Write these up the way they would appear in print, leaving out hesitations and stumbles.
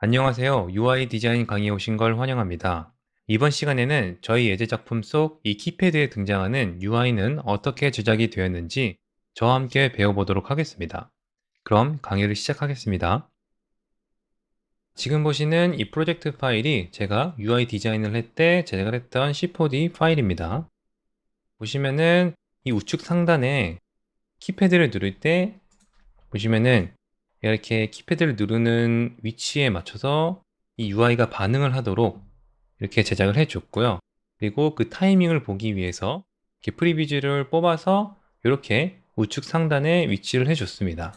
안녕하세요. UI 디자인 강의에 오신 걸 환영합니다. 이번 시간에는 저희 예제 작품 속 이 키패드에 등장하는 UI는 어떻게 제작이 되었는지 저와 함께 배워보도록 하겠습니다. 그럼 강의를 시작하겠습니다. 지금 보시는 이 프로젝트 파일이 제가 UI 디자인을 할 때 제작을 했던 C4D 파일입니다. 보시면은 이 우측 상단에 키패드를 누를 때 보시면은 이렇게 키패드를 누르는 위치에 맞춰서 이 UI가 반응을 하도록 이렇게 제작을 해줬고요. 그리고 그 타이밍을 보기 위해서 이렇게 프리뷰즈를 뽑아서 이렇게 우측 상단에 위치를 해줬습니다.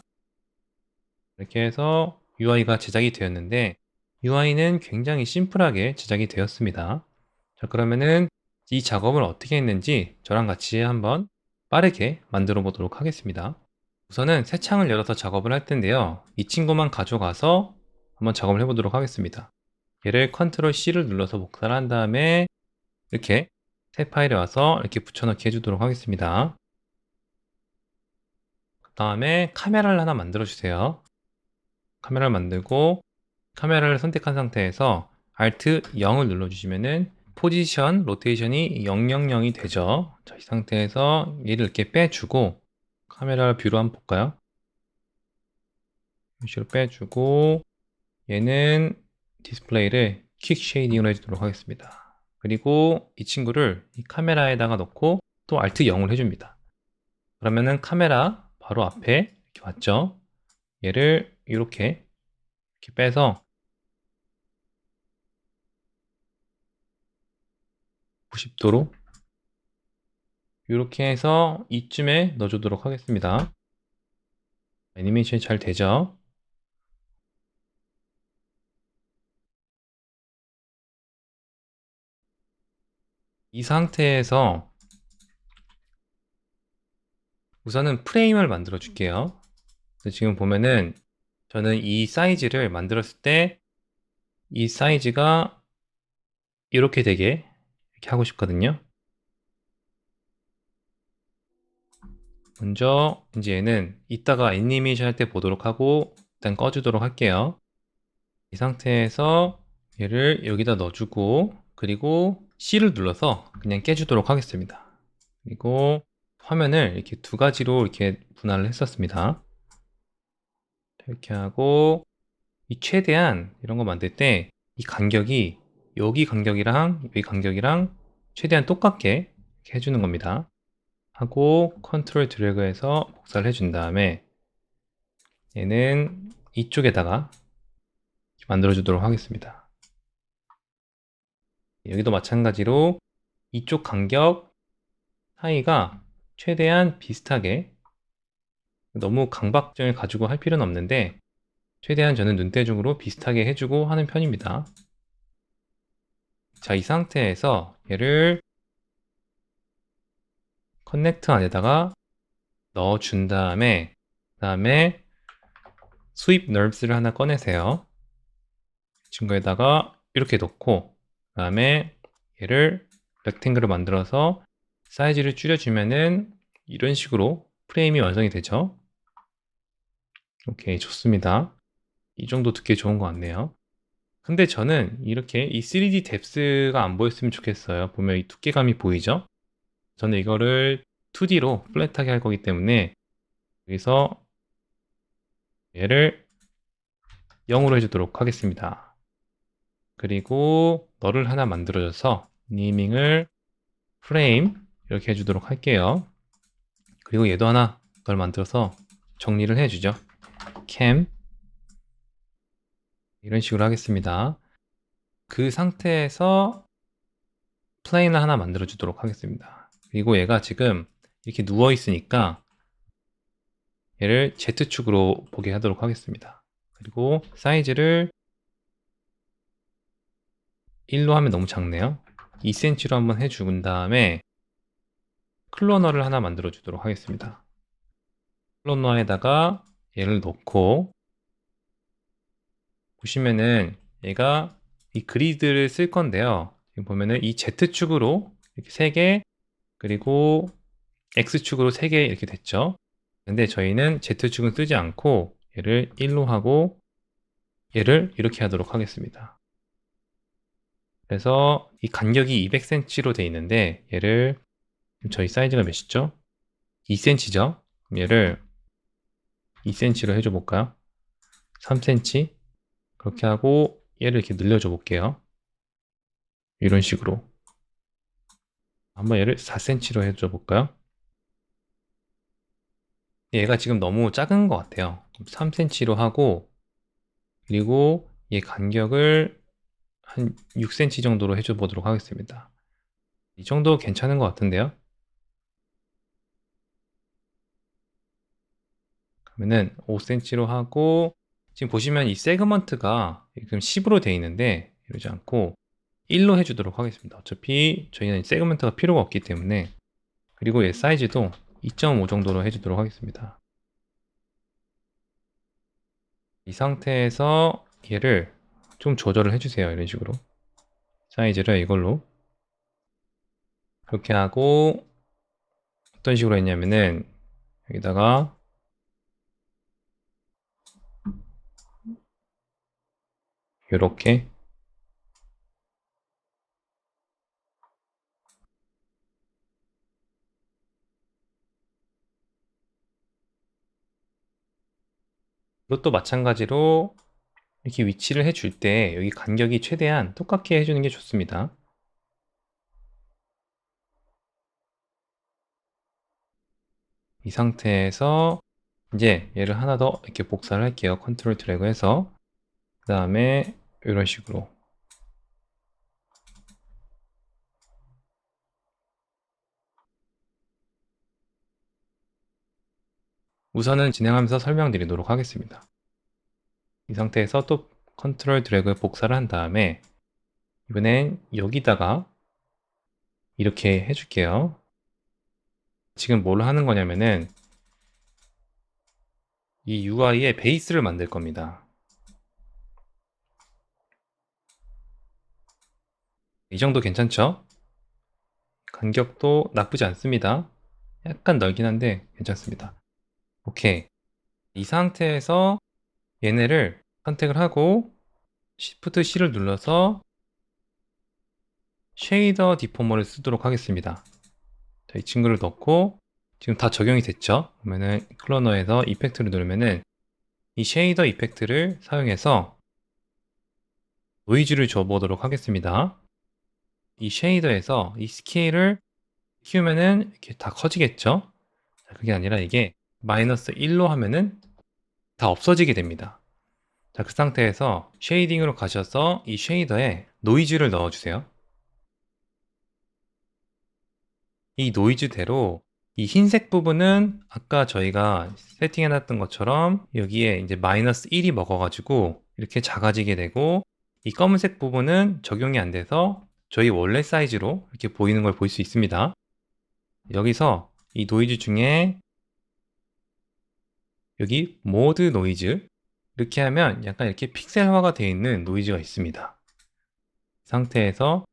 이렇게 해서 UI가 제작이 되었는데 UI는 굉장히 심플하게 제작이 되었습니다. 자, 그러면은 이 작업을 어떻게 했는지 저랑 같이 한번 빠르게 만들어 보도록 하겠습니다. 우선은 새 창을 열어서 작업을 할 텐데요. 이 친구만 가져가서 한번 작업을 해보도록 하겠습니다. 얘를 컨트롤 C를 눌러서 복사를 한 다음에 이렇게 새 파일에 와서 이렇게 붙여넣기 해주도록 하겠습니다. 그 다음에 카메라를 하나 만들어 주세요. 카메라를 만들고 카메라를 선택한 상태에서 Alt 0을 눌러주시면은 포지션, 로테이션이 000이 되죠. 자, 이 상태에서 얘를 이렇게 빼주고 카메라 뷰로 한번 볼까요? 뷰로 빼주고 얘는 디스플레이를 퀵 쉐이딩으로 해주도록 하겠습니다. 그리고 이 친구를 이 카메라에다가 넣고 또 Alt 0을 해줍니다. 그러면은 카메라 바로 앞에 이렇게 왔죠. 얘를 이렇게 빼서 90도로 이렇게 해서 이쯤에 넣어주도록 하겠습니다. 애니메이션이 잘 되죠? 이 상태에서 우선은 프레임을 만들어 줄게요. 지금 보면은 저는 이 사이즈를 만들었을 때 이 사이즈가 이렇게 되게 이렇게 하고 싶거든요. 먼저 이제 얘는 이따가 애니메이션 할 때 보도록 하고 일단 꺼주도록 할게요. 이 상태에서 얘를 여기다 넣어주고 그리고 C를 눌러서 그냥 깨주도록 하겠습니다. 그리고 화면을 이렇게 두 가지로 이렇게 분할을 했었습니다. 이렇게 하고 이 최대한 이런 거 만들 때 이 간격이 여기 간격이랑 여기 간격이랑 최대한 똑같게 이렇게 해주는 겁니다. 하고 컨트롤 드래그해서 복사를 해준 다음에 얘는 이쪽에다가 만들어 주도록 하겠습니다. 여기도 마찬가지로 이쪽 간격 사이가 최대한 비슷하게 너무 강박점을 가지고 할 필요는 없는데 최대한 저는 눈대중으로 비슷하게 해주고 하는 편입니다. 자, 이 상태에서 얘를 커넥트 안에다가 넣어준 다음에 그다음에 스윕 nerves를 하나 꺼내세요. 친구에다가 이렇게 놓고 그다음에 얘를 렉탱글을 만들어서 사이즈를 줄여주면은 이런 식으로 프레임이 완성이 되죠. 오케이, 좋습니다. 이 정도 듣기 좋은 것 같네요. 근데 저는 이렇게 이 3D 뎁스가 안 보였으면 좋겠어요. 보면 이 두께감이 보이죠? 저는 이거를 2D로 플랫하게 할 거기 때문에 여기서 얘를 0으로 해주도록 하겠습니다. 그리고 너를 하나 만들어줘서 네이밍을 프레임 이렇게 해주도록 할게요. 그리고 얘도 하나 널 만들어서 정리를 해주죠. 캠 이런 식으로 하겠습니다. 그 상태에서 플레인을 하나 만들어 주도록 하겠습니다. 그리고 얘가 지금 이렇게 누워 있으니까 얘를 Z축으로 보게 하도록 하겠습니다. 그리고 사이즈를 1로 하면 너무 작네요. 2cm로 한번 해준 다음에 클로너를 하나 만들어 주도록 하겠습니다. 클로너에다가 얘를 넣고 보시면은 얘가 이 그리드를 쓸 건데요. 지금 보면은 이 Z축으로 이렇게 3개 그리고 X축으로 3개 이렇게 됐죠. 근데 저희는 Z축은 쓰지 않고 얘를 1로 하고 얘를 이렇게 하도록 하겠습니다. 그래서 이 간격이 200cm로 되어 있는데 얘를 저희 사이즈가 몇이죠? 2cm죠? 그럼 얘를 2cm로 해줘 볼까요? 3cm 그렇게 하고 얘를 이렇게 늘려줘 볼게요. 이런 식으로 한번 얘를 4cm로 해줘 볼까요? 얘가 지금 너무 작은 것 같아요. 3cm로 하고 그리고 얘 간격을 한 6cm 정도로 해줘 보도록 하겠습니다. 이 정도 괜찮은 것 같은데요. 그러면은 5cm로 하고 지금 보시면 이 세그먼트가 지금 10으로 되어 있는데 이러지 않고 1로 해주도록 하겠습니다. 어차피 저희는 세그먼트가 필요가 없기 때문에. 그리고 얘 사이즈도 2.5 정도로 해주도록 하겠습니다. 이 상태에서 얘를 좀 조절을 해주세요. 이런 식으로 사이즈를 이걸로 그렇게 하고 어떤 식으로 했냐면은 여기다가 이렇게 이것도 마찬가지로 이렇게 위치를 해줄 때 여기 간격이 최대한 똑같게 해주는 게 좋습니다. 이 상태에서 이제 얘를 하나 더 이렇게 복사를 할게요. 컨트롤 드래그 해서 그 다음에 이런 식으로 우선은 진행하면서 설명드리도록 하겠습니다. 이 상태에서 또 컨트롤 드래그 복사를 한 다음에 이번엔 여기다가 이렇게 해줄게요. 지금 뭘 하는 거냐면은 이 UI의 베이스를 만들 겁니다. 이 정도 괜찮죠? 간격도 나쁘지 않습니다. 약간 넓긴 한데 괜찮습니다. 오케이. 이 상태에서 얘네를 선택을 하고 Shift C를 눌러서 쉐이더 디포머를 쓰도록 하겠습니다. 자, 이 친구를 넣고 지금 다 적용이 됐죠? 그러면은 클로너에서 이펙트를 누르면은 이 쉐이더 이펙트를 사용해서 노이즈를 줘보도록 하겠습니다. 이 쉐이더에서 이 스케일을 키우면은 이렇게 다 커지겠죠? 자, 그게 아니라 이게 마이너스 1로 하면은 다 없어지게 됩니다. 자, 그 상태에서 쉐이딩으로 가셔서 이 쉐이더에 노이즈를 넣어주세요. 이 노이즈대로 이 흰색 부분은 아까 저희가 세팅해놨던 것처럼 여기에 이제 마이너스 1이 먹어가지고 이렇게 작아지게 되고 이 검은색 부분은 적용이 안 돼서 저희 원래 사이즈로 이렇게 보이는 걸 볼 수 있습니다. 여기서 이 노이즈 중에 여기 모드 노이즈 이렇게 하면 약간 이렇게 픽셀화가 되어 있는 노이즈가 있습니다. 이 상태에서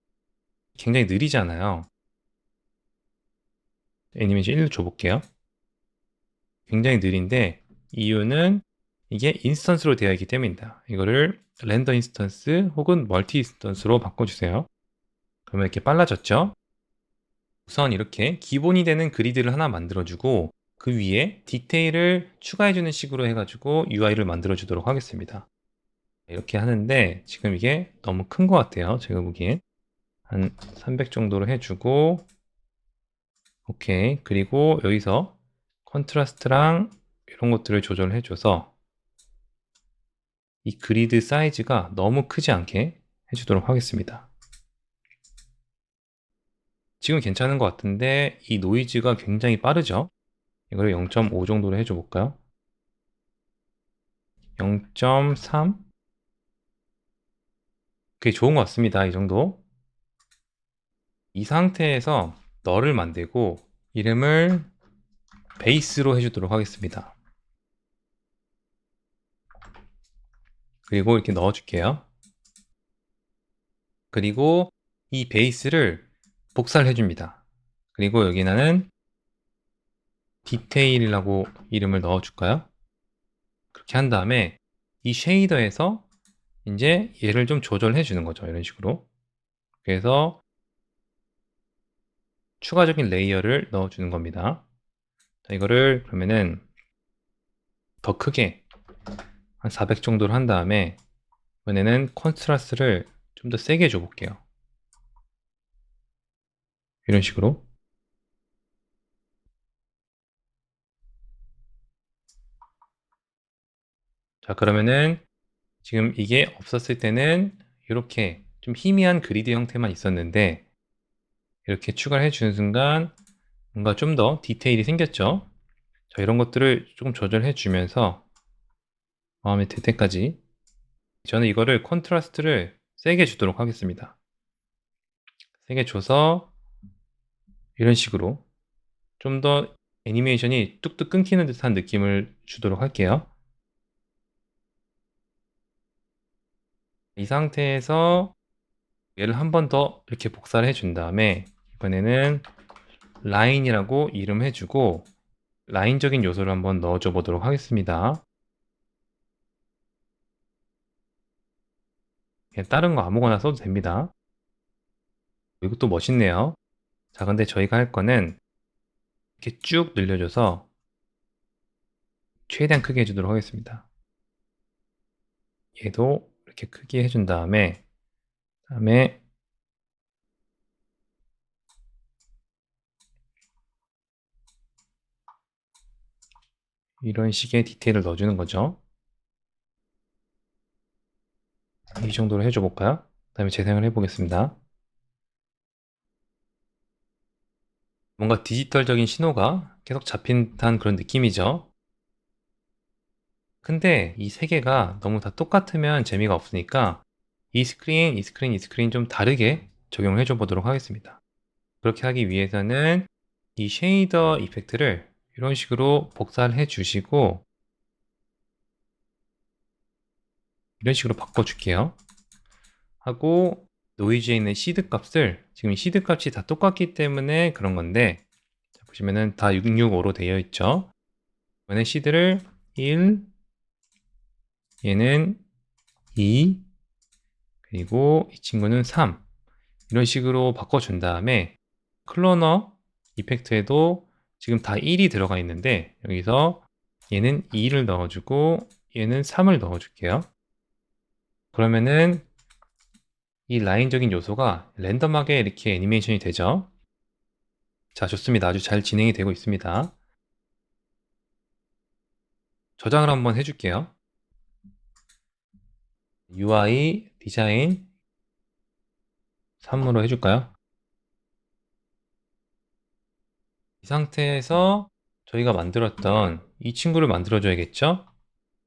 굉장히 느리잖아요. 애니메이션 1로 줘볼게요. 굉장히 느린데 이유는 이게 인스턴스로 되어 있기 때문입니다. 이거를 렌더 인스턴스 혹은 멀티 인스턴스로 바꿔주세요. 그러면 이렇게 빨라졌죠? 우선 이렇게 기본이 되는 그리드를 하나 만들어주고 그 위에 디테일을 추가해주는 식으로 해가지고 UI를 만들어주도록 하겠습니다. 이렇게 하는데 지금 이게 너무 큰 것 같아요. 제가 보기엔 한 300 정도로 해주고 오케이. 그리고 여기서 컨트라스트랑 이런 것들을 조절해줘서 이 그리드 사이즈가 너무 크지 않게 해주도록 하겠습니다. 지금 괜찮은 것 같은데 이 노이즈가 굉장히 빠르죠? 이걸 0.5 정도로 해줘 볼까요? 0.3? 그게 좋은 것 같습니다. 이 정도. 이 상태에서 널을 만들고 이름을 베이스로 해주도록 하겠습니다. 그리고 이렇게 넣어줄게요. 그리고 이 베이스를 복사를 해줍니다. 그리고 여기는 디테일이라고 이름을 넣어줄까요? 그렇게 한 다음에 이 쉐이더에서 이제 얘를 좀 조절해 주는 거죠. 이런 식으로. 그래서 추가적인 레이어를 넣어 주는 겁니다. 자, 이거를 그러면은 더 크게 한 400 정도로 한 다음에 이번에는 컨트라스트를 좀 더 세게 줘 볼게요. 이런 식으로. 자, 그러면은 지금 이게 없었을 때는 이렇게 좀 희미한 그리드 형태만 있었는데 이렇게 추가를 해주는 순간 뭔가 좀 더 디테일이 생겼죠. 자, 이런 것들을 조금 조절해 주면서 마음에 들 때까지 저는 이거를 컨트라스트를 세게 주도록 하겠습니다. 세게 줘서 이런 식으로 좀 더 애니메이션이 뚝뚝 끊기는 듯한 느낌을 주도록 할게요. 이 상태에서 얘를 한 번 더 이렇게 복사를 해준 다음에 이번에는 라인이라고 이름해주고 라인적인 요소를 한번 넣어줘 보도록 하겠습니다. 그냥 다른 거 아무거나 써도 됩니다. 이것도 멋있네요. 자, 근데 저희가 할 거는 이렇게 쭉 늘려줘서 최대한 크게 해주도록 하겠습니다. 얘도 이렇게 크게 해준 다음에 이런 식의 디테일을 넣어주는 거죠. 이 정도로 해줘 볼까요? 그 다음에 재생을 해보겠습니다. 뭔가 디지털적인 신호가 계속 잡힌 듯한 그런 느낌이죠. 근데 이 세 개가 너무 다 똑같으면 재미가 없으니까 이 스크린, 이 스크린, 이 스크린 좀 다르게 적용을 해줘 보도록 하겠습니다. 그렇게 하기 위해서는 이 쉐이더 이펙트를 이런 식으로 복사를 해 주시고 이런 식으로 바꿔줄게요. 하고 노이즈에 있는 시드 값을 지금 시드 값이 다 똑같기 때문에 그런 건데 자, 보시면은 다 665로 되어 있죠. 이번에 시드를 1, 얘는 2, 그리고 이 친구는 3 이런 식으로 바꿔준 다음에 클로너 이펙트에도 지금 다 1이 들어가 있는데 여기서 얘는 2를 넣어주고 얘는 3을 넣어줄게요. 그러면은 이 라인적인 요소가 랜덤하게 이렇게 애니메이션이 되죠. 자, 좋습니다. 아주 잘 진행이 되고 있습니다. 저장을 한번 해줄게요. UI 디자인 3으로 해줄까요? 이 상태에서 저희가 만들었던 이 친구를 만들어줘야겠죠?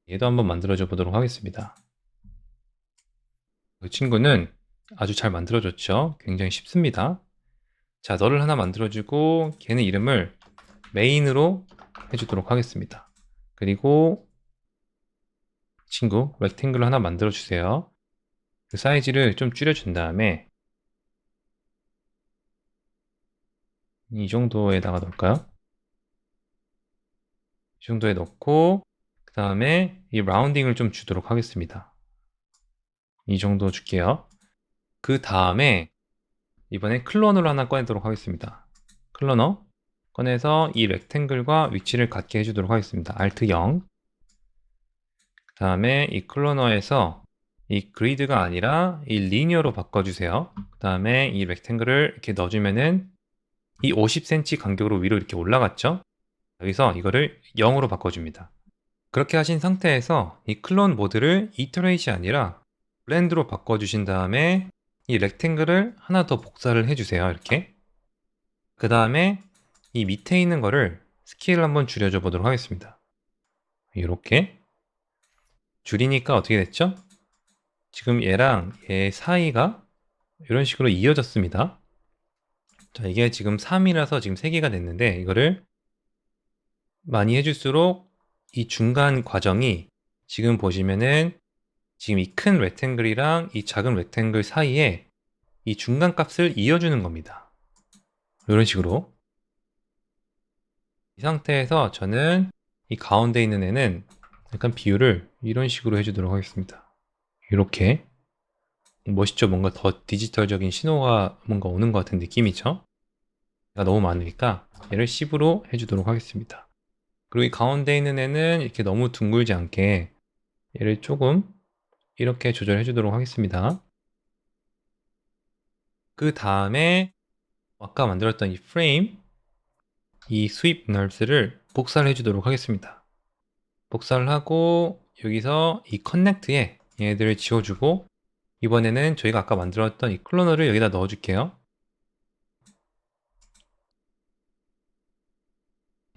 얘도 한번 만들어줘 보도록 하겠습니다. 그 친구는 아주 잘 만들어졌죠? 굉장히 쉽습니다. 자, 너를 하나 만들어주고 걔는 이름을 메인으로 해주도록 하겠습니다. 그리고 친구 렉탱글 하나 만들어주세요. 그 사이즈를 좀 줄여준 다음에 이 정도에다가 넣을까요? 이 정도에 넣고 그 다음에 이 라운딩을 좀 주도록 하겠습니다. 이 정도 줄게요. 그 다음에 이번에 클로너를 하나 꺼내도록 하겠습니다. 클로너 꺼내서 이 렉탱글과 위치를 같게 해주도록 하겠습니다. Alt 0. 그 다음에 이 클로너에서 이 그리드가 아니라 이 리니어로 바꿔주세요. 그 다음에 이 렉탱글을 이렇게 넣어주면은 이 50cm 간격으로 위로 이렇게 올라갔죠? 여기서 이거를 0으로 바꿔줍니다. 그렇게 하신 상태에서 이 클론 모드를 이터레이시 아니라 블렌드로 바꿔주신 다음에 이 렉탱글을 하나 더 복사를 해주세요. 이렇게. 그 다음에 이 밑에 있는 거를 스케일을 한번 줄여줘 보도록 하겠습니다. 이렇게 줄이니까 어떻게 됐죠? 지금 얘랑 얘 사이가 이런 식으로 이어졌습니다. 자, 이게 지금 3이라서 지금 3개가 됐는데 이거를 많이 해줄수록 이 중간 과정이 지금 보시면은 지금 이 큰 렉탱글이랑 이 작은 렉탱글 사이에 이 중간 값을 이어주는 겁니다. 이런 식으로. 이 상태에서 저는 이 가운데 있는 애는 약간 비율을 이런 식으로 해주도록 하겠습니다. 이렇게 멋있죠? 뭔가 더 디지털적인 신호가 뭔가 오는 것 같은 느낌이죠? 얘가 너무 많으니까 얘를 10으로 해주도록 하겠습니다. 그리고 이 가운데 있는 애는 이렇게 너무 둥글지 않게 얘를 조금 이렇게 조절해 주도록 하겠습니다. 그 다음에 아까 만들었던 이 프레임, 이 스윕 널스를 복사를 해주도록 하겠습니다. 복사를 하고 여기서 이 커넥트에 얘네들을 지워주고 이번에는 저희가 아까 만들었던 이 클로너를 여기다 넣어줄게요.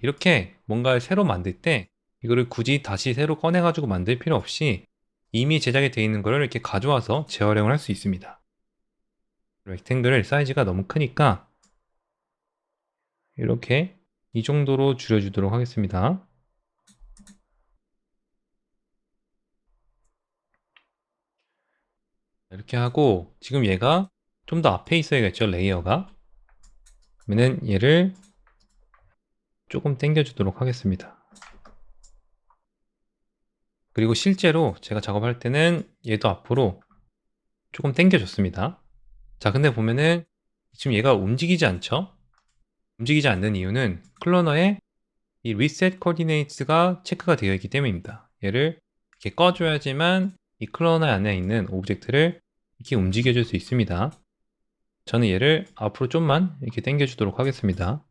이렇게 뭔가를 새로 만들 때 이거를 굳이 다시 새로 꺼내가지고 만들 필요 없이 이미 제작이 되어 있는 거를 이렇게 가져와서 재활용을 할 수 있습니다. 렉탱글 사이즈가 너무 크니까 이렇게 이 정도로 줄여주도록 하겠습니다. 이렇게 하고 지금 얘가 좀 더 앞에 있어야겠죠, 레이어가. 그러면은 얘를 조금 당겨주도록 하겠습니다. 그리고 실제로 제가 작업할 때는 얘도 앞으로 조금 당겨줬습니다. 자, 근데 보면은 지금 얘가 움직이지 않죠? 움직이지 않는 이유는 클로너에 이 reset coordinates가 체크가 되어 있기 때문입니다. 얘를 이렇게 꺼줘야지만 이 클로너 안에 있는 오브젝트를 이렇게 움직여줄 수 있습니다. 저는 얘를 앞으로 좀만 이렇게 당겨주도록 하겠습니다.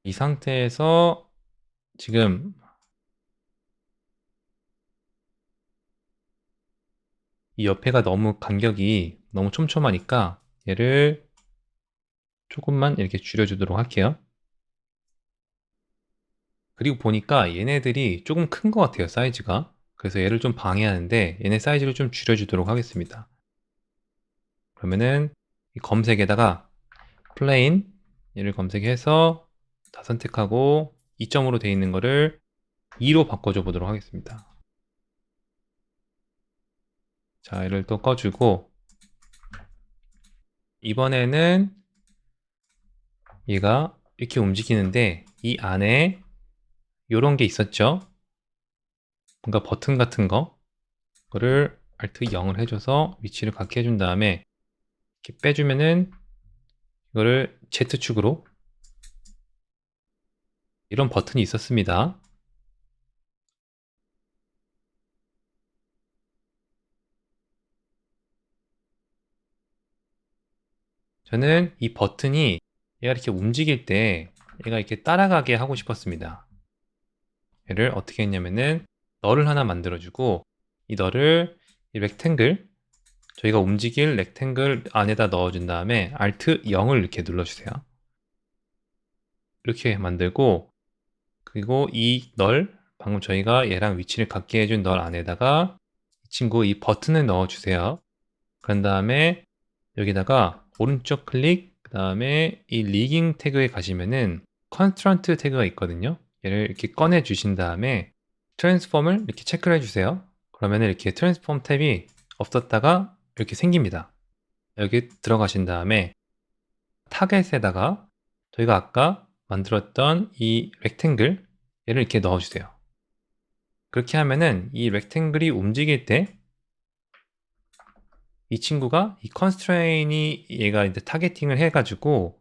이 상태에서 지금 이 옆에가 너무 간격이 너무 촘촘하니까 얘를 조금만 이렇게 줄여주도록 할게요. 그리고 보니까 얘네들이 조금 큰 것 같아요, 사이즈가. 그래서 얘를 좀 방해하는데 얘네 사이즈를 좀 줄여주도록 하겠습니다. 그러면은 이 검색에다가 플레인 얘를 검색해서 다 선택하고 2점으로 되어 있는 거를 2로 바꿔줘 보도록 하겠습니다. 자, 얘를 또 꺼주고 이번에는 얘가 이렇게 움직이는데 이 안에 이런 게 있었죠? 뭔가 버튼 같은 거 그거를 Alt 0을 해줘서 위치를 갖게 해준 다음에 이렇게 빼주면은 이거를 Z축으로 이런 버튼이 있었습니다. 저는 이 버튼이 얘가 이렇게 움직일 때 얘가 이렇게 따라가게 하고 싶었습니다. 얘를 어떻게 했냐면은 널을 하나 만들어주고 이 널을 이 렉탱글 저희가 움직일 렉탱글 안에다 넣어준 다음에 Alt 0을 이렇게 눌러주세요. 이렇게 만들고 그리고 이 널 방금 저희가 얘랑 위치를 같게 해준 널 안에다가 이 친구 이 버튼을 넣어주세요. 그런 다음에 여기다가 오른쪽 클릭 그 다음에 이 리깅 태그에 가시면은 컨스트런트 태그가 있거든요. 얘를 이렇게 꺼내 주신 다음에 트랜스폼을 이렇게 체크를 해주세요. 그러면 이렇게 트랜스폼 탭이 없었다가 이렇게 생깁니다. 여기 들어가신 다음에 타겟에다가 저희가 아까 만들었던 이 렉탱글 얘를 이렇게 넣어주세요. 그렇게 하면은 이 렉탱글이 움직일 때 이 친구가 이 컨스트레인이 얘가 이제 타겟팅을 해가지고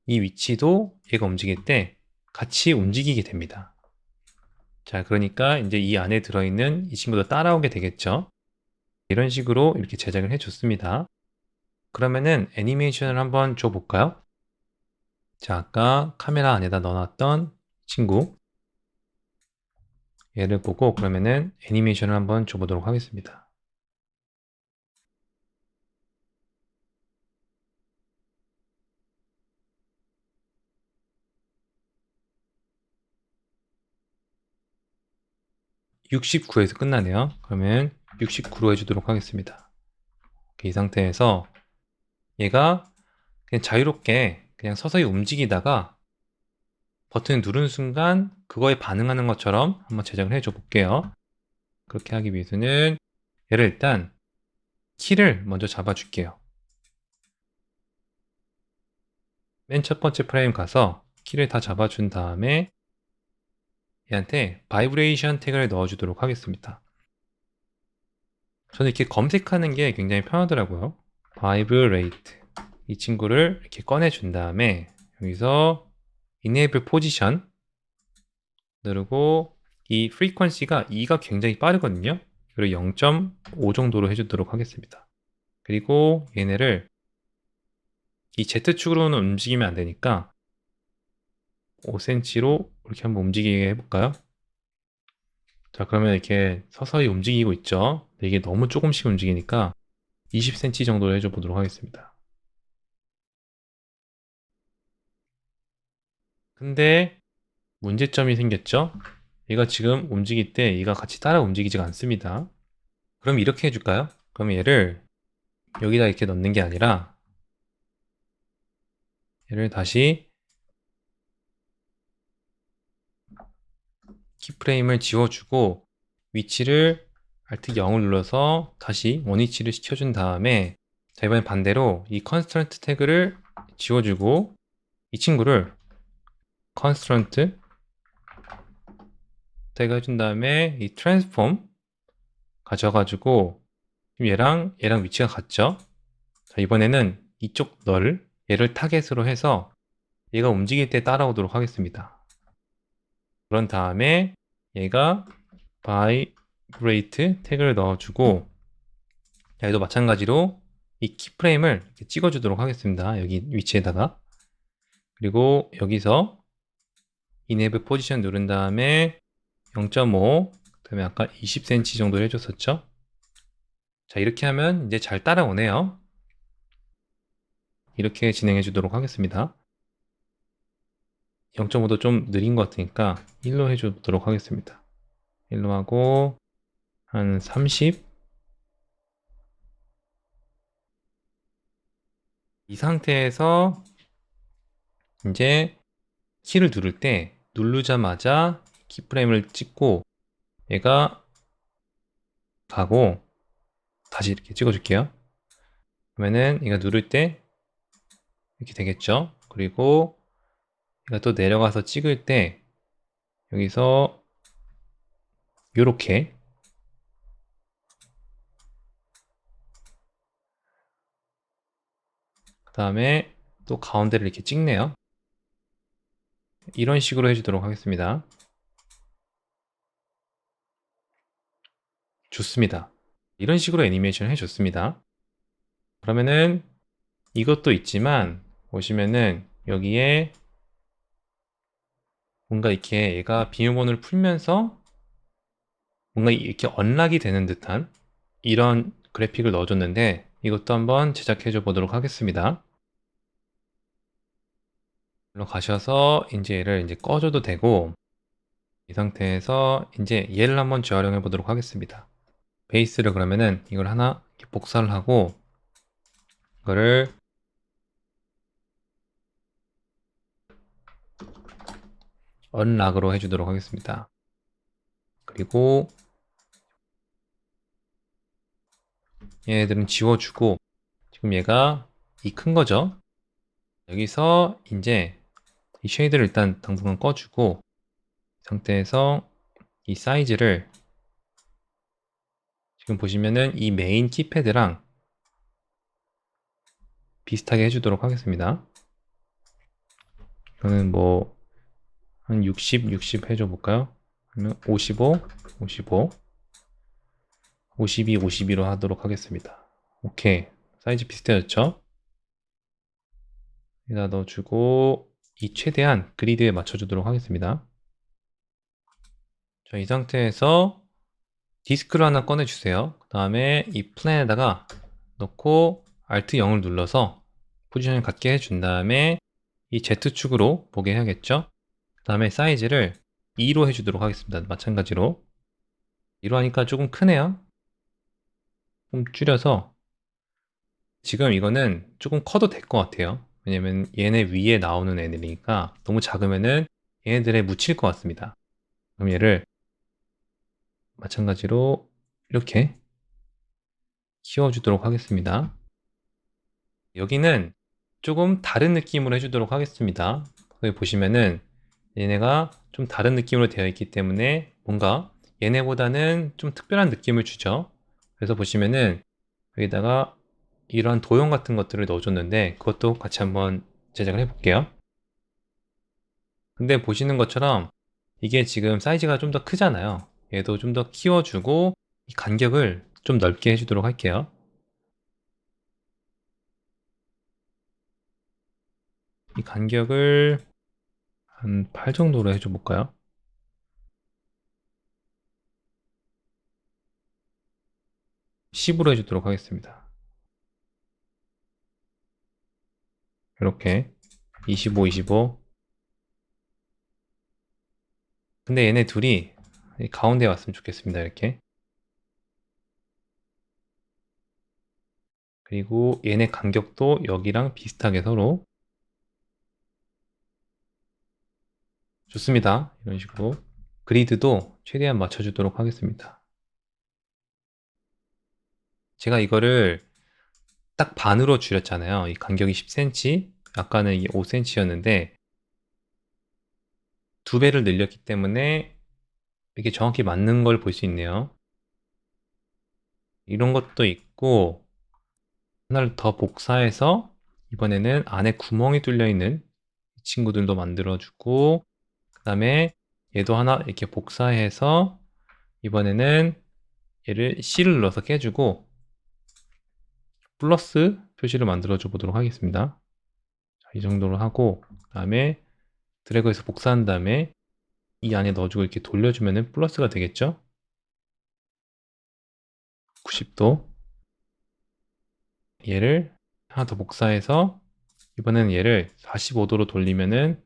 이 위치도 얘가 움직일 때 같이 움직이게 됩니다. 자, 그러니까 이제 이 안에 들어있는 이 친구도 따라오게 되겠죠. 이런 식으로 이렇게 제작을 해줬습니다. 그러면은 애니메이션을 한번 줘볼까요? 자, 아까 카메라 안에다 넣어놨던 친구 얘를 보고 그러면은 애니메이션을 한번 줘보도록 하겠습니다. (69에서) 끝나네요. 그러면 69로 해주도록 하겠습니다. 이 상태에서 얘가 그냥 자유롭게 그냥 서서히 움직이다가 버튼을 누른 순간 그거에 반응하는 것처럼 한번 제작을 해줘 볼게요. 그렇게 하기 위해서는 얘를 일단 키를 먼저 잡아줄게요. 맨 첫 번째 프레임 가서 키를 다 잡아준 다음에 얘한테 바이브레이션 태그를 넣어주도록 하겠습니다. 저는 이렇게 검색하는 게 굉장히 편하더라고요. 바이브레이트 이 친구를 이렇게 꺼내준 다음에 여기서 enable position 누르고 이 frequency가 2가 굉장히 빠르거든요. 그리고 0.5 정도로 해주도록 하겠습니다. 그리고 얘네를 이 Z축으로는 움직이면 안 되니까 5cm로 이렇게 한번 움직이게 해볼까요? 자, 그러면 이렇게 서서히 움직이고 있죠. 근데 이게 너무 조금씩 움직이니까 20cm 정도로 해줘 보도록 하겠습니다. 근데 문제점이 생겼죠? 얘가 지금 움직일 때 얘가 같이 따라 움직이지가 않습니다. 그럼 이렇게 해줄까요? 그럼 얘를 여기다 이렇게 넣는 게 아니라 얘를 다시 키프레임을 지워주고 위치를 Alt 0을 눌러서 다시 원위치를 시켜준 다음에 자, 이번엔 반대로 이 constraint 태그를 지워주고 이 친구를 constraint 태그 해준 다음에 이 transform 가져가지고 얘랑 위치가 같죠? 자, 이번에는 이쪽 얘를 타겟으로 해서 얘가 움직일 때 따라오도록 하겠습니다. 그런 다음에 얘가 vibrate 태그를 넣어주고 얘도 마찬가지로 이 키프레임을 이렇게 찍어주도록 하겠습니다. 여기 위치에다가 그리고 여기서 enable position 누른 다음에 0.5 그다음에 아까 20cm 정도 해줬었죠. 자, 이렇게 하면 이제 잘 따라오네요. 이렇게 진행해 주도록 하겠습니다. 0.5도 좀 느린 것 같으니까 1로 해주도록 하겠습니다. 1로 하고 한 30. 이 상태에서 이제 키를 누를 때 누르자마자 키프레임을 찍고 얘가 가고 다시 이렇게 찍어줄게요. 그러면은 얘가 누를 때 이렇게 되겠죠. 그리고 얘가 또 내려가서 찍을 때 여기서 요렇게 그 다음에 또 가운데를 이렇게 찍네요. 이런 식으로 해주도록 하겠습니다. 좋습니다. 이런 식으로 애니메이션 해줬습니다. 그러면은 이것도 있지만 보시면은 여기에 뭔가 이렇게 얘가 비밀번호를 풀면서 뭔가 이렇게 언락이 되는 듯한 이런 그래픽을 넣어줬는데 이것도 한번 제작해 보도록 하겠습니다. 일로 가셔서 이제 얘를 이제 꺼줘도 되고 이 상태에서 이제 얘를 한번 재활용해 보도록 하겠습니다. 베이스를 그러면은 이걸 하나 이렇게 복사를 하고 이거를 언락으로 해주도록 하겠습니다. 그리고 얘네들은 지워주고 지금 얘가 이 큰 거죠. 여기서 이제 이 쉐이드를 일단 당분간 꺼주고 이 상태에서 이 사이즈를 지금 보시면은 이 메인 키패드랑 비슷하게 해주도록 하겠습니다. 저는 뭐 한 60, 60 해줘 볼까요? 그러면 55, 55, 52, 52로 하도록 하겠습니다. 오케이. 사이즈 비슷해졌죠? 여기다 넣어주고 이 최대한 그리드에 맞춰주도록 하겠습니다. 자, 이 상태에서 디스크를 하나 꺼내주세요. 그 다음에 이 플랜에다가 넣고 Alt 0을 눌러서 포지션을 갖게 해준 다음에 이 Z축으로 보게 해야겠죠? 그 다음에 사이즈를 2로 해주도록 하겠습니다. 마찬가지로 2로 하니까 조금 크네요. 좀 줄여서 지금 이거는 조금 커도 될 것 같아요. 왜냐면 얘네 위에 나오는 애들이니까 너무 작으면은 얘네들에 묻힐 것 같습니다. 그럼 얘를 마찬가지로 이렇게 키워주도록 하겠습니다. 여기는 조금 다른 느낌으로 해주도록 하겠습니다. 여기 보시면은 얘네가 좀 다른 느낌으로 되어 있기 때문에 뭔가 얘네보다는 좀 특별한 느낌을 주죠. 그래서 보시면은 여기다가 이런 도형 같은 것들을 넣어줬는데 그것도 같이 한번 제작을 해볼게요. 근데 보시는 것처럼 이게 지금 사이즈가 좀 더 크잖아요. 얘도 좀 더 키워주고 이 간격을 좀 넓게 해주도록 할게요. 이 간격을 한 8 정도로 해줘 볼까요? 10으로 해주도록 하겠습니다. 이렇게 25, 25. 근데 얘네 둘이 이 가운데에 왔으면 좋겠습니다. 이렇게. 그리고 얘네 간격도 여기랑 비슷하게 서로. 좋습니다. 이런 식으로. 그리드도 최대한 맞춰주도록 하겠습니다. 제가 이거를 딱 반으로 줄였잖아요. 이 간격이 10cm, 아까는 이게 5cm였는데 2배를 늘렸기 때문에 이게 정확히 맞는 걸 볼 수 있네요. 이런 것도 있고 하나를 더 복사해서 이번에는 안에 구멍이 뚫려 있는 이 친구들도 만들어주고 그 다음에 얘도 하나 이렇게 복사해서 이번에는 얘를 C를 눌러서 깨주고 플러스 표시를 만들어 줘 보도록 하겠습니다. 자, 이 정도로 하고 그 다음에 드래그해서 복사한 다음에 이 안에 넣어주고 이렇게 돌려주면 플러스가 되겠죠? 90도. 얘를 하나 더 복사해서 이번에는 얘를 45도로 돌리면은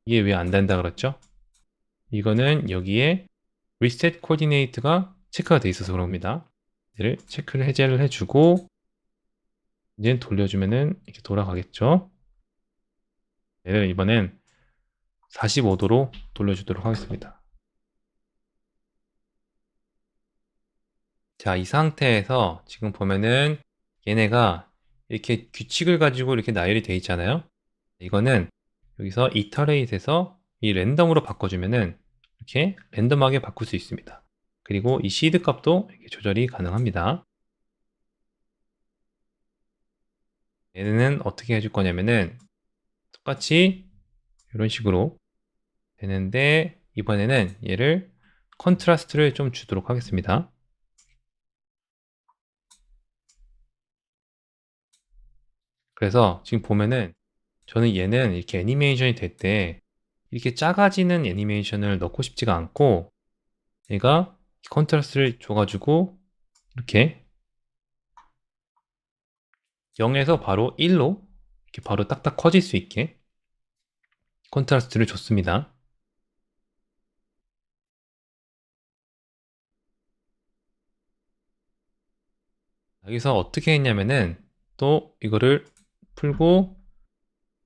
이게 왜 안 된다 그랬죠? 이거는 여기에 reset coordinate가 체크가 돼 있어서 그럽니다. 얘를 체크를 해제를 해주고 이제 돌려주면은 이렇게 돌아가겠죠? 얘를 이번엔 45도로 돌려주도록 하겠습니다. 자, 이 상태에서 지금 보면은 얘네가 이렇게 규칙을 가지고 이렇게 나열이 돼 있잖아요. 이거는 여기서 iterate에서 이 랜덤으로 바꿔주면은 이렇게 랜덤하게 바꿀 수 있습니다. 그리고 이 시드 값도 이렇게 조절이 가능합니다. 얘는 어떻게 해줄 거냐면은 똑같이 이런 식으로 되는데 이번에는 얘를 컨트라스트를 좀 주도록 하겠습니다. 그래서 지금 보면은 저는 얘는 이렇게 애니메이션이 될 때 이렇게 작아지는 애니메이션을 넣고 싶지가 않고 얘가 컨트라스트를 줘가지고 이렇게 0에서 바로 1로 이렇게 바로 딱딱 커질 수 있게 컨트라스트를 줬습니다. 여기서 어떻게 했냐면은 또 이거를 풀고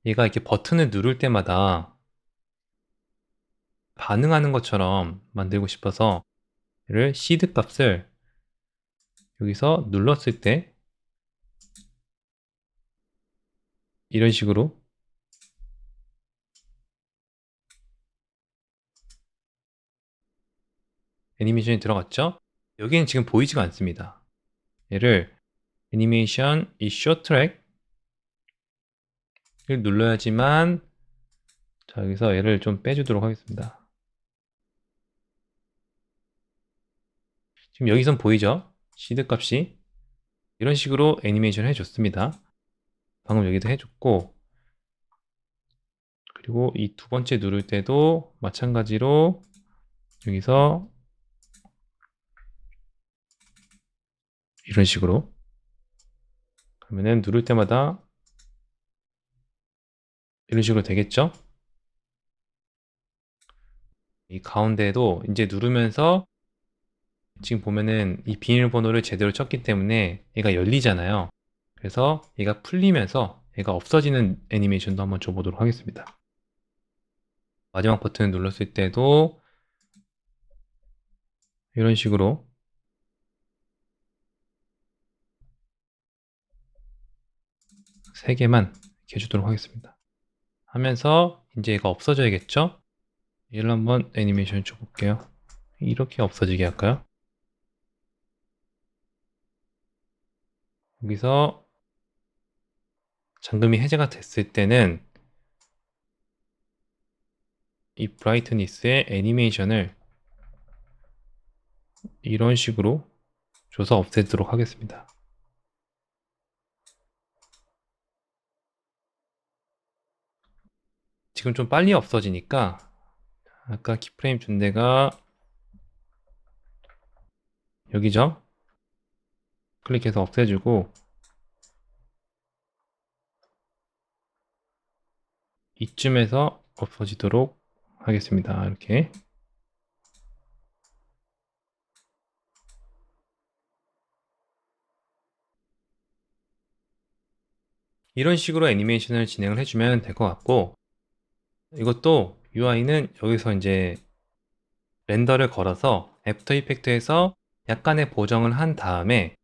얘가 이렇게 버튼을 누를 때마다 반응하는 것처럼 만들고 싶어서 얘를 시드 값을 여기서 눌렀을 때 이런 식으로 애니메이션이 들어갔죠? 여기는 지금 보이지가 않습니다. 얘를 애니메이션 이 쇼트랙을 눌러야지만 자 여기서 얘를 좀 빼주도록 하겠습니다. 지금 여기선 보이죠? 시드 값이 이런 식으로 애니메이션을 해줬습니다. 방금 여기도 해줬고 그리고 이 두 번째 누를 때도 마찬가지로 여기서 이런 식으로 그러면은 누를 때마다 이런 식으로 되겠죠? 이 가운데도 이제 누르면서 지금 보면은 이 비밀번호를 제대로 쳤기 때문에 얘가 열리잖아요. 그래서 얘가 풀리면서 얘가 없어지는 애니메이션도 한번 줘보도록 하겠습니다. 마지막 버튼을 눌렀을 때도 이런 식으로 세 개만 이렇게 해주도록 하겠습니다. 하면서 이제 얘가 없어져야겠죠? 얘를 한번 애니메이션 줘볼게요. 이렇게 없어지게 할까요? 여기서 잠금이 해제가 됐을 때는 이 브라이트니스의 애니메이션을 이런 식으로 줘서 없애도록 하겠습니다. 지금 좀 빨리 없어지니까 아까 키프레임 준 데가 여기죠? 클릭해서 없애주고 이쯤에서 없어지도록 하겠습니다. 이렇게. 이런 식으로 애니메이션을 진행을 해주면 될 것 같고, 이것도 UI는 여기서 이제 렌더를 걸어서 애프터 이펙트에서 약간의 보정을 한 다음에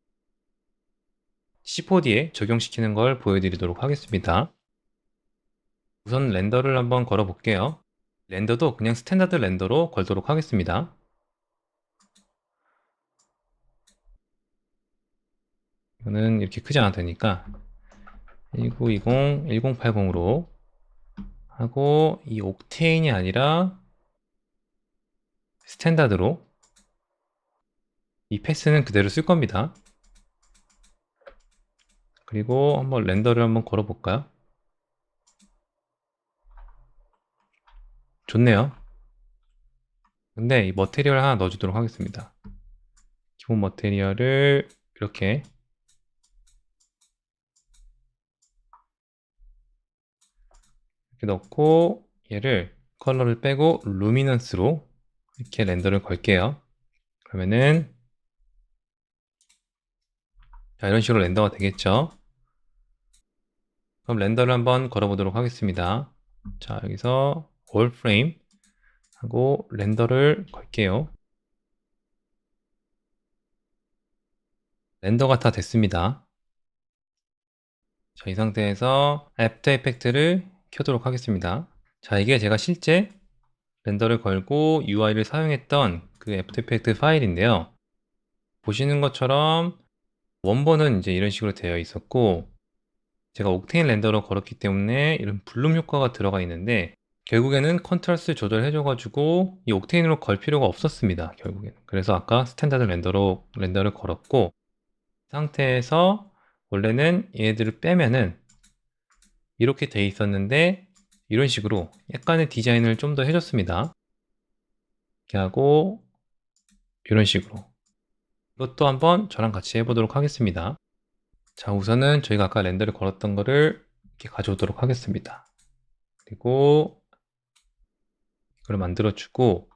C4D에 적용시키는 걸 보여드리도록 하겠습니다. 우선 렌더를 한번 걸어 볼게요. 렌더도 그냥 스탠다드 렌더로 걸도록 하겠습니다. 이거는 이렇게 크지 않아도 되니까 1920, 1080으로 하고, 이 옥테인이 아니라 스탠다드로 이 패스는 그대로 쓸 겁니다. 그리고 한번 렌더를 한번 걸어 볼까요? 좋네요. 근데 이 머테리얼 하나 넣어주도록 하겠습니다. 기본 머테리얼을 이렇게 넣고, 얘를 컬러를 빼고 루미넌스로 이렇게 렌더를 걸게요. 그러면은 자, 이런 식으로 렌더가 되겠죠. 그럼 렌더를 한번 걸어 보도록 하겠습니다. 자, 여기서 올 프레임 하고 렌더를 걸게요. 렌더가 다 됐습니다. 자, 이 상태에서 애프터 이펙트를 켜도록 하겠습니다. 자, 이게 제가 실제 렌더를 걸고 UI를 사용했던 그 애프터 이펙트 파일인데요. 보시는 것처럼 원본은 이제 이런 식으로 되어 있었고, 제가 옥테인 렌더로 걸었기 때문에 이런 블룸 효과가 들어가 있는데, 결국에는 컨트라스트 조절해줘가지고 이 옥테인으로 걸 필요가 없었습니다. 결국에는. 그래서 아까 스탠다드 렌더로 렌더를 걸었고, 이 상태에서 원래는 얘네들을 빼면은 이렇게 돼 있었는데, 이런 식으로 약간의 디자인을 좀 더 해줬습니다. 이렇게 하고 이런 식으로. 이것도 한번 저랑 같이 해보도록 하겠습니다. 자, 우선은 저희가 아까 렌더를 걸었던 거를 이렇게 가져오도록 하겠습니다. 그리고 이걸 만들어주고,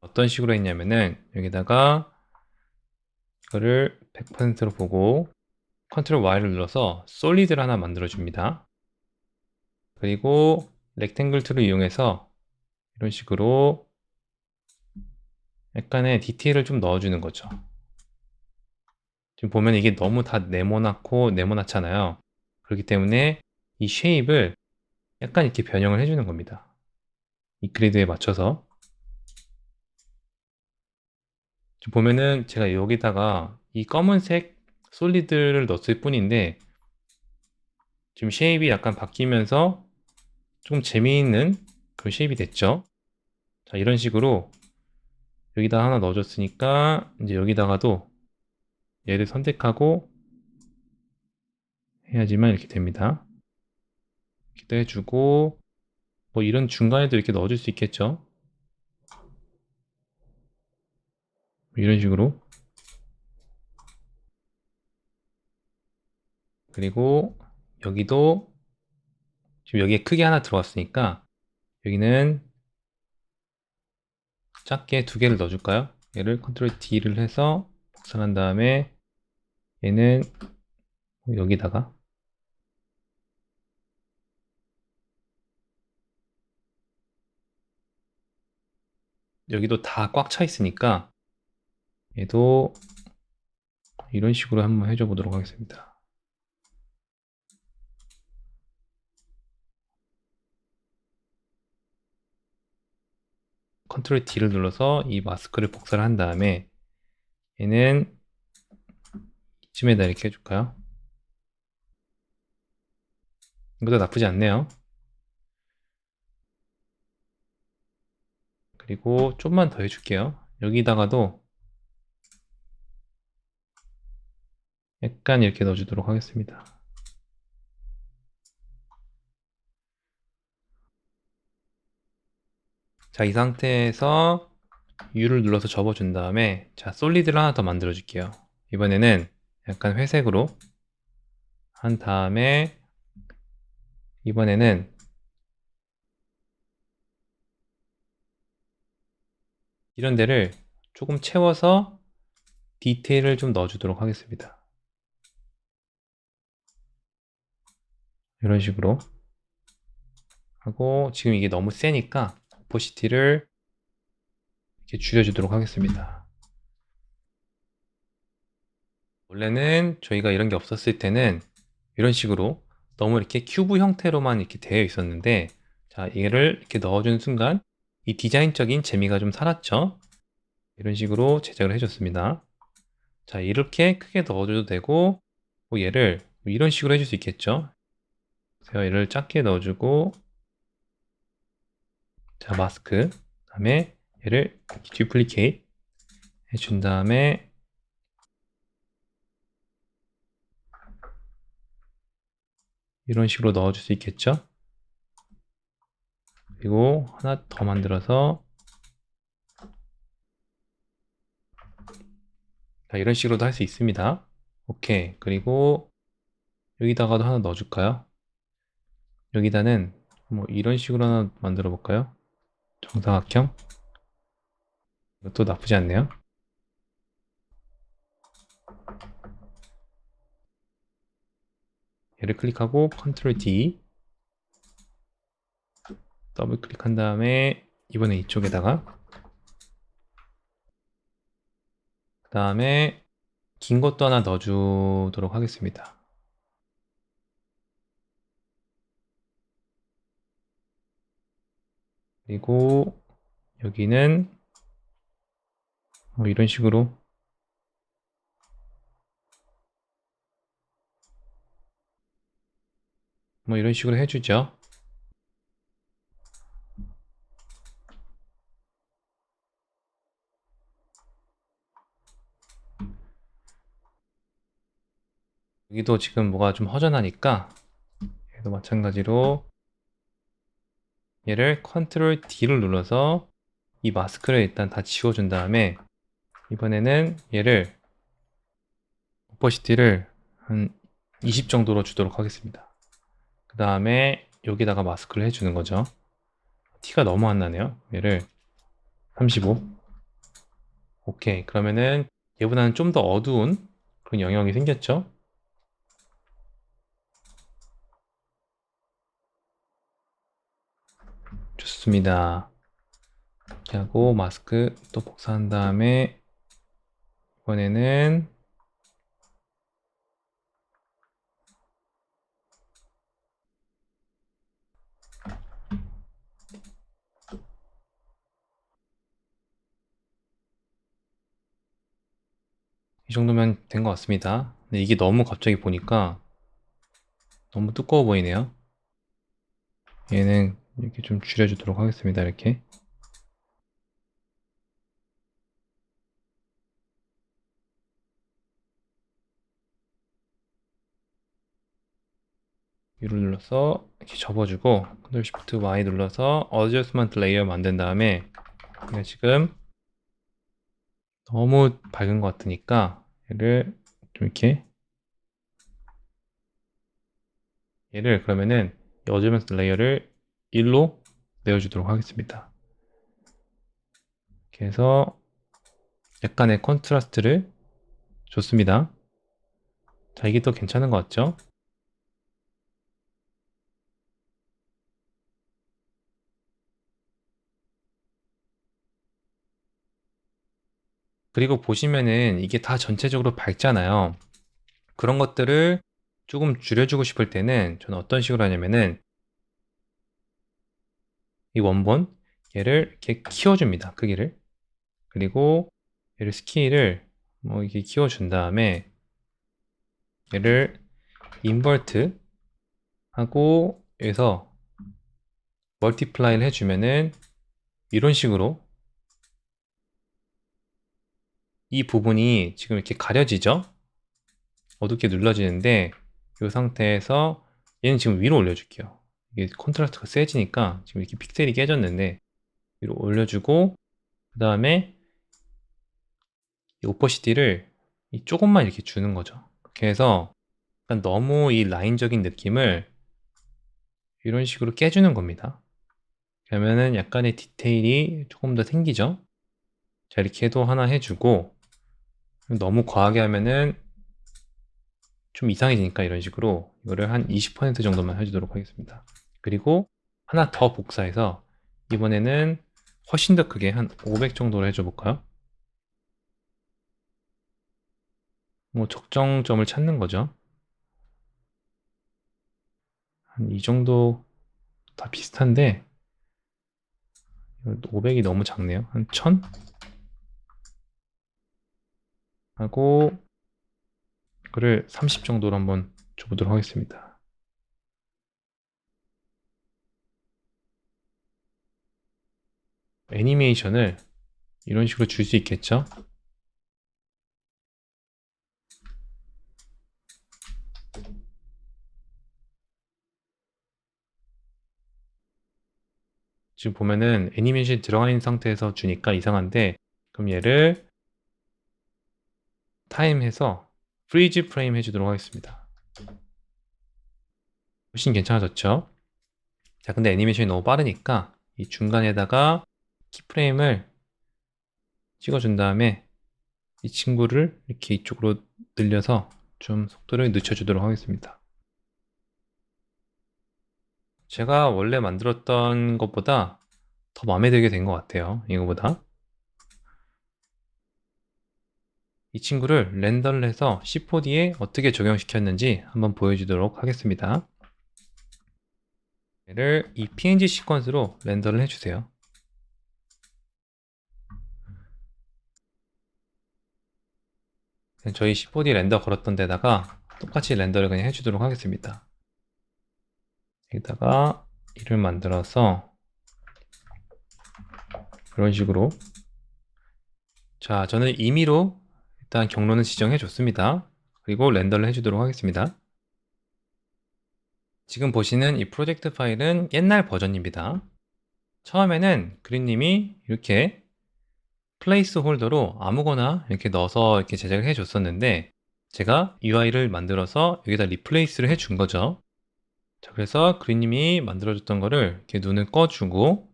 어떤 식으로 했냐면은 여기다가 이거를 100%로 보고 컨트롤 Y를 눌러서 솔리드를 하나 만들어줍니다. 그리고 렉탱글 툴을 이용해서 이런 식으로 약간의 디테일을 좀 넣어주는 거죠. 지금 보면 이게 너무 다 네모나잖아요. 그렇기 때문에 이 쉐입을 약간 이렇게 변형을 해주는 겁니다. 이 그리드에 맞춰서. 지금 보면은 제가 여기다가 이 검은색 솔리드를 넣었을 뿐인데, 지금 쉐입이 약간 바뀌면서 좀 재미있는 그런 쉐입이 됐죠. 자, 이런 식으로 여기다 하나 넣어줬으니까 이제 여기다가도 얘를 선택하고 해야지만 이렇게 됩니다. 이렇게도 해주고, 뭐 이런 중간에도 이렇게 넣어줄 수 있겠죠. 이런 식으로. 그리고 여기도 지금 여기에 크게 하나 들어왔으니까 여기는 작게 두 개를 넣어줄까요? 얘를 컨트롤 D를 해서 복사한 다음에 얘는 여기다가, 여기도 다 꽉 차 있으니까 얘도 이런 식으로 한번 해줘 보도록 하겠습니다. 컨트롤 D를 눌러서 이 마스크를 복사를 한 다음에 얘는 이쯤에다 이렇게 해줄까요? 이것도 나쁘지 않네요. 그리고 좀만 더 해줄게요. 여기다가도 약간 이렇게 넣어주도록 하겠습니다. 자, 이 상태에서 U를 눌러서 접어준 다음에 자, 솔리드를 하나 더 만들어 줄게요. 이번에는 약간 회색으로 한 다음에 이번에는 이런 데를 조금 채워서 디테일을 좀 넣어주도록 하겠습니다. 이런 식으로 하고 지금 이게 너무 세니까 오퍼시티를 이렇게 줄여주도록 하겠습니다. 원래는 저희가 이런 게 없었을 때는 이런 식으로 너무 이렇게 큐브 형태로만 이렇게 되어 있었는데 자, 얘를 이렇게 넣어주는 순간 이 디자인적인 재미가 좀 살았죠. 이런 식으로 제작을 해줬습니다. 자, 이렇게 크게 넣어줘도 되고 뭐 얘를 이런 식으로 해줄 수 있겠죠. 제가 얘를 작게 넣어주고 자, 마스크 다음에 얘를 듀플리케이트 해준 다음에 이런 식으로 넣어줄 수 있겠죠. 그리고 하나 더 만들어서 자, 이런 식으로도 할 수 있습니다. 오케이. 그리고 여기다가도 하나 넣어줄까요? 여기다는 뭐 이런 식으로 하나 만들어 볼까요? 정사각형. 이것도 나쁘지 않네요. 얘를 클릭하고 컨트롤 D 더블 클릭한 다음에 이번에 이쪽에다가 그 다음에 긴 것도 하나 넣어주도록 하겠습니다. 그리고 여기는 뭐 이런 식으로 뭐 이런 식으로 해주죠. 여기도 지금 뭐가 좀 허전하니까 얘도 마찬가지로 얘를 컨트롤 D를 눌러서 이 마스크를 일단 다 지워준 다음에 이번에는 얘를 오퍼시티를 한 20 정도로 주도록 하겠습니다. 그 다음에 여기다가 마스크를 해주는 거죠. 티가 너무 안 나네요. 얘를 35. 오케이. 그러면은 얘보다는 좀 더 어두운 그런 영역이 생겼죠. 좋습니다. 이렇게 하고 마스크 또 복사한 다음에 이번에는 이 정도면 된 것 같습니다. 근데 이게 너무 갑자기 보니까 너무 두꺼워 보이네요. 얘는 이렇게 좀 줄여주도록 하겠습니다. 이렇게. 위로 눌러서 이렇게 접어주고 Ctrl Shift Y 눌러서 어저스먼트 레이어 만든 다음에 그냥 지금 너무 밝은 것 같으니까 얘를 좀 이렇게 얘를 그러면은 이 어저스먼트 레이어를 1로 내어주도록 하겠습니다. 이렇게 해서 약간의 컨트라스트를 줬습니다. 자, 이게 또 괜찮은 것 같죠? 그리고 보시면은 이게 다 전체적으로 밝잖아요. 그런 것들을 조금 줄여주고 싶을 때는 저는 어떤 식으로 하냐면은 이 원본 얘를 이렇게 키워줍니다. 크기를. 그리고 얘를 스케일을 뭐 이렇게 키워준 다음에 얘를 인버트 하고 여기서 멀티플라이를 해주면은 이런 식으로 이 부분이 지금 이렇게 가려지죠? 어둡게 눌러지는데 이 상태에서 얘는 지금 위로 올려줄게요. 이게 컨트라스트가 세지니까 지금 이렇게 픽셀이 깨졌는데 위로 올려주고 그 다음에 이 오퍼시티를 조금만 이렇게 주는 거죠. 그렇게 해서 약간 너무 이 라인적인 느낌을 이런 식으로 깨주는 겁니다. 그러면은 약간의 디테일이 조금 더 생기죠. 자, 이렇게 해도 하나 해주고 너무 과하게 하면은 좀 이상해지니까 이런 식으로 이거를 한 20% 정도만 해주도록 하겠습니다. 그리고 하나 더 복사해서 이번에는 훨씬 더 크게 한 500 정도로 해줘 볼까요? 뭐 적정점을 찾는 거죠. 한 이 정도 다 비슷한데 500이 너무 작네요. 한 1000? 하고 그를 30 정도로 한번 줘보도록 하겠습니다. 애니메이션을 이런 식으로 줄 수 있겠죠? 지금 보면은 애니메이션이 들어가 있는 상태에서 주니까 이상한데 그럼 얘를 타임해서 프리즈 프레임 해주도록 하겠습니다. 훨씬 괜찮아졌죠? 자, 근데 애니메이션이 너무 빠르니까 이 중간에다가 키프레임을 찍어준 다음에 이 친구를 이렇게 이쪽으로 늘려서 좀 속도를 늦춰주도록 하겠습니다. 제가 원래 만들었던 것보다 더 마음에 들게 된 것 같아요. 이거보다. 이 친구를 렌더를 해서 C4D에 어떻게 적용시켰는지 한번 보여주도록 하겠습니다. 얘를 이 PNG 시퀀스로 렌더를 해주세요. 저희 C4D 렌더 걸었던 데다가 똑같이 렌더를 그냥 해주도록 하겠습니다. 여기다가 이를 만들어서 그런 식으로 자, 저는 임의로 일단 경로는 지정해 줬습니다. 그리고 렌더를 해주도록 하겠습니다. 지금 보시는 이 프로젝트 파일은 옛날 버전입니다. 처음에는 그린님이 이렇게 플레이스 홀더로 아무거나 이렇게 넣어서 이렇게 제작을 해 줬었는데 제가 UI를 만들어서 여기다 리플레이스를 해 준 거죠. 자, 그래서 그린님이 만들어줬던 거를 이렇게 눈을 꺼주고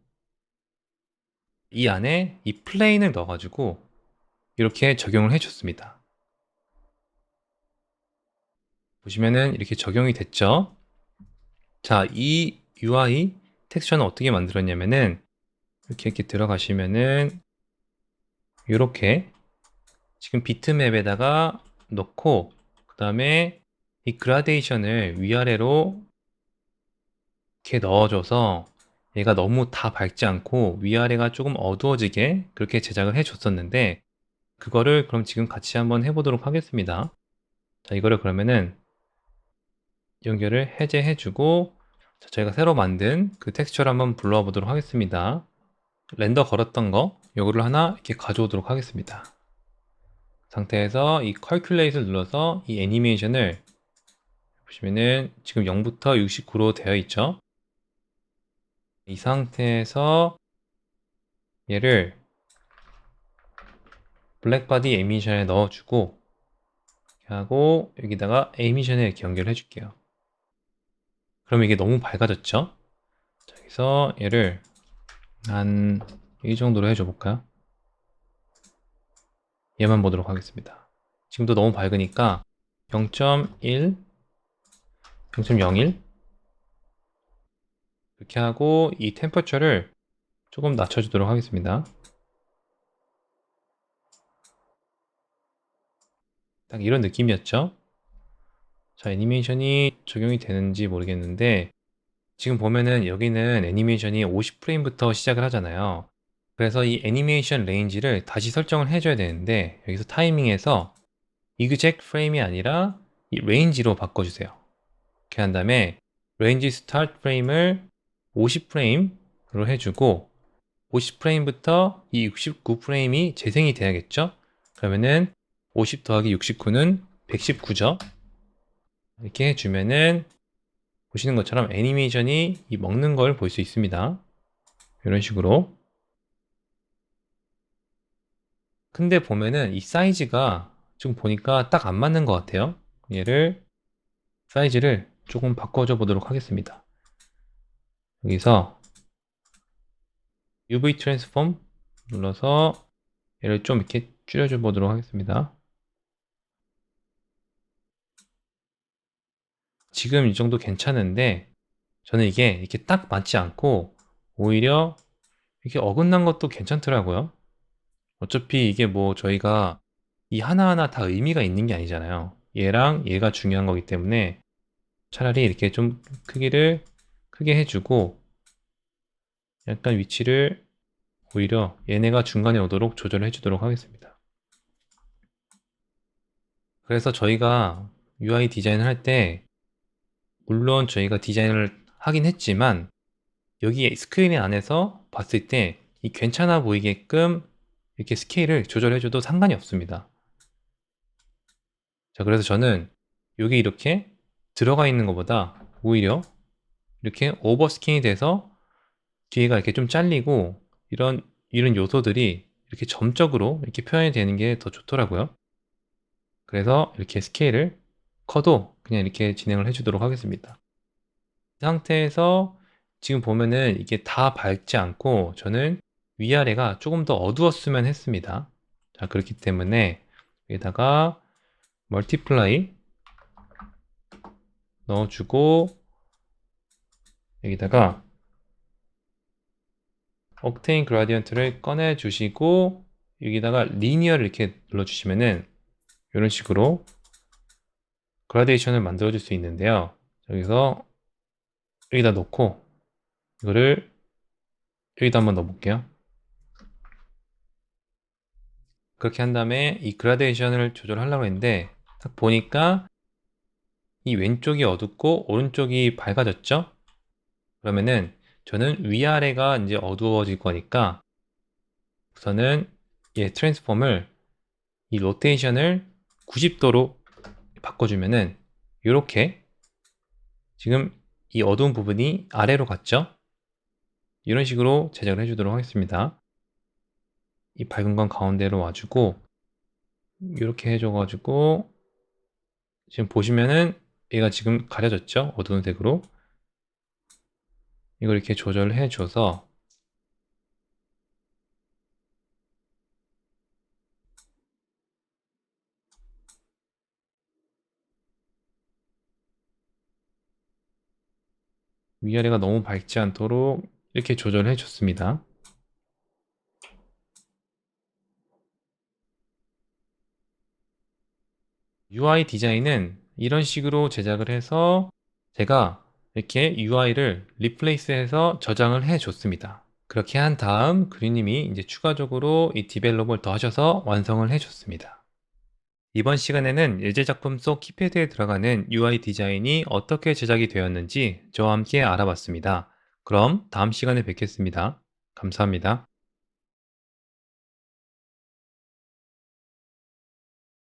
이 안에 이 플레인을 넣어가지고 이렇게 적용을 해 줬습니다. 보시면은 이렇게 적용이 됐죠. 자, 이 UI 텍스처는 어떻게 만들었냐면은 이렇게 들어가시면은 이렇게 지금 비트맵에다가 넣고 그 다음에 이 그라데이션을 위아래로 이렇게 넣어줘서 얘가 너무 다 밝지 않고 위아래가 조금 어두워지게 그렇게 제작을 해 줬었는데 그거를 그럼 지금 같이 한번 해보도록 하겠습니다. 자, 이거를 그러면은 연결을 해제해주고 저희가 새로 만든 그 텍스처를 한번 불러와 보도록 하겠습니다. 렌더 걸었던 거 요거를 하나 이렇게 가져오도록 하겠습니다. 상태에서 이 컬큘레이트를 눌러서 이 애니메이션을 보시면은 지금 0부터 69로 되어 있죠. 이 상태에서 얘를 블랙바디 애니메이션에 넣어주고 이렇게 하고 여기다가 애니메이션에 이렇게 연결해 줄게요. 그럼 이게 너무 밝아졌죠? 자, 여기서 얘를 한 이 정도로 해줘 볼까요? 얘만 보도록 하겠습니다. 지금도 너무 밝으니까 0.1, 0.01 이렇게 하고 이 템퍼처를 조금 낮춰주도록 하겠습니다. 딱 이런 느낌이었죠? 자, 애니메이션이 적용이 되는지 모르겠는데 지금 보면은 여기는 애니메이션이 50프레임부터 시작을 하잖아요. 그래서 이 애니메이션 레인지를 다시 설정을 해줘야 되는데 여기서 타이밍에서 exact 프레임이 아니라 이 레인지로 바꿔주세요. 이렇게 한 다음에 레인지 스타트 프레임을 50프레임으로 해주고 50프레임부터 이 69프레임이 재생이 돼야겠죠? 그러면은 50 더하기 69는 119죠? 이렇게 해주면은 보시는 것처럼 애니메이션이 이 먹는 걸 볼 수 있습니다. 이런 식으로. 근데 보면은 이 사이즈가 지금 보니까 딱 안 맞는 것 같아요. 얘를 사이즈를 조금 바꿔줘 보도록 하겠습니다. 여기서 UV 트랜스폼 눌러서 얘를 좀 이렇게 줄여줘 보도록 하겠습니다. 지금 이 정도 괜찮은데 저는 이게 이렇게 딱 맞지 않고 오히려 이렇게 어긋난 것도 괜찮더라고요. 어차피 이게 뭐 저희가 이 하나하나 다 의미가 있는 게 아니잖아요. 얘랑 얘가 중요한 거기 때문에 차라리 이렇게 좀 크기를 크게 해주고 약간 위치를 오히려 얘네가 중간에 오도록 조절을 해주도록 하겠습니다. 그래서 저희가 UI 디자인을 할 때 물론 저희가 디자인을 하긴 했지만 여기 스크린 안에서 봤을 때 이 괜찮아 보이게끔 이렇게 스케일을 조절해줘도 상관이 없습니다. 자, 그래서 저는 여기 이렇게 들어가 있는 것보다 오히려 이렇게 오버스캔이 돼서 뒤에가 이렇게 좀 잘리고 이런 요소들이 이렇게 점적으로 이렇게 표현이 되는 게 더 좋더라고요. 그래서 이렇게 스케일을 커도 그냥 이렇게 진행을 해주도록 하겠습니다. 이 상태에서 지금 보면은 이게 다 밝지 않고 저는 위아래가 조금 더 어두웠으면 했습니다. 자, 그렇기 때문에 여기다가 멀티플라이 넣어주고 여기다가 옥테인 그라디언트를 꺼내 주시고 여기다가 리니어를 이렇게 눌러주시면은 이런 식으로 그라데이션을 만들어 줄 수 있는데요. 여기서 여기다 놓고 이거를 여기다 한번 넣어 볼게요. 그렇게 한 다음에 이 그라데이션을 조절하려고 했는데 딱 보니까 이 왼쪽이 어둡고 오른쪽이 밝아졌죠? 그러면은 저는 위아래가 이제 어두워질 거니까 우선은 얘 트랜스폼을 이 로테이션을 90도로 바꿔주면은 이렇게 지금 이 어두운 부분이 아래로 갔죠? 이런 식으로 제작을 해주도록 하겠습니다. 이 밝은 건 가운데로 와주고 이렇게 해줘가지고 지금 보시면은 얘가 지금 가려졌죠? 어두운 색으로. 이걸 이렇게 조절해 줘서 위아래가 너무 밝지 않도록 이렇게 조절해 줬습니다. UI 디자인은 이런 식으로 제작을 해서 제가 이렇게 UI를 리플레이스해서 저장을 해 줬습니다. 그렇게 한 다음 그리님이 이제 추가적으로 이 디벨롭을 더 하셔서 완성을 해 줬습니다. 이번 시간에는 예제 작품 속 키패드에 들어가는 UI 디자인이 어떻게 제작이 되었는지 저와 함께 알아봤습니다. 그럼 다음 시간에 뵙겠습니다. 감사합니다.